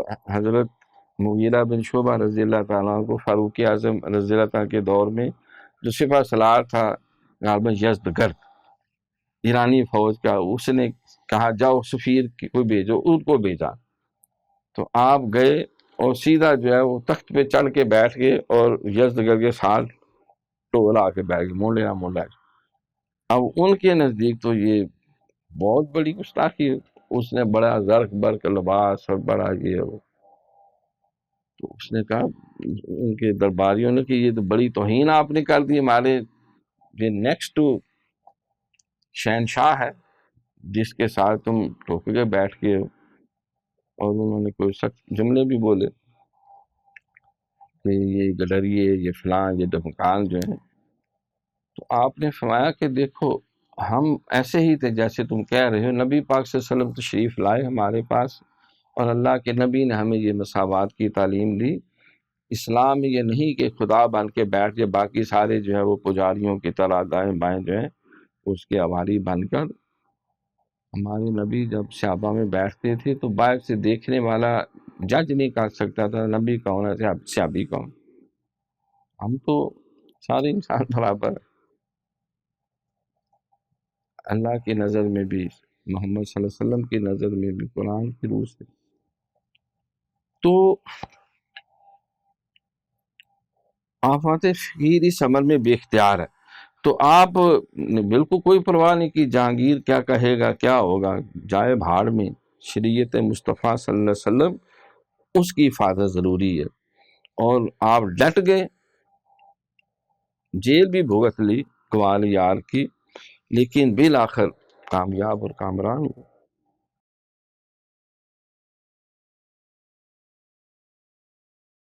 حضرت مغیرہ بن شعبہ رضی اللہ تعالیٰ عنہ کو فاروق اعظم رضی اللہ تعالیٰ کے دور میں جو سپہ سالار تھا غالباً یزدگرد ایرانی فوج کا، اس نے کہا جاؤ سفیر کو بھیجو، ان کو بھیجا تو آپ گئے اور سیدھا جو ہے وہ تخت پہ چڑھ کے بیٹھ گئے اور یزدگرد کے ساتھ ٹول آ کے بیٹھ گئے، موڑا موڑا۔ اب ان کے نزدیک تو یہ بہت بڑی گستاخی ہے، اس نے بڑا زرق برق لباس اور بڑا یہ وہ، تو اس نے کہا ان کے درباریوں نے کہ یہ تو بڑی توہین آپ نے کر دی، ہمارے یہ نیکسٹ شہنشاہ ہے جس کے ساتھ تم ٹوکے کے بیٹھ کے ہو۔ اور انہوں نے کوئی سخت جملے بھی بولے کہ یہ گڈریے، یہ فلاں، یہ ڈمکان جو ہیں۔ تو آپ نے فرمایا کہ دیکھو ہم ایسے ہی تھے جیسے تم کہہ رہے ہو، نبی پاک صلی اللہ علیہ وسلم تشریف لائے ہمارے پاس اور اللہ کے نبی نے ہمیں یہ مساوات کی تعلیم دی۔ اسلام میں یہ نہیں کہ خدا بن کے بیٹھ جائے، باقی سارے جو ہے وہ پجاریوں کی طرح دائیں بائیں جو ہیں اس کے عواری بن کر۔ ہمارے نبی جب صحابہ میں بیٹھتے تھے تو باہر سے دیکھنے والا جج نہیں کر سکتا تھا نبی کون ہے صحابی کون۔ ہم تو سارے انسان برابر ہیں اللہ کی نظر میں بھی، محمد صلی اللہ علیہ وسلم کی نظر میں بھی، قرآن کی روح سے۔ تو آفات فقیر اس عمل میں بے اختیار ہے، تو آپ نے بالکل کوئی پرواہ نہیں کی جہانگیر کیا کہے گا کیا ہوگا، جائے بھاڑ میں، شریعت مصطفیٰ صلی اللہ علیہ وسلم اس کی حفاظت ضروری ہے۔ اور آپ ڈٹ گئے، جیل بھی بھگت لی گوال یار کی، لیکن بالآخر کامیاب اور کامران ہوئے۔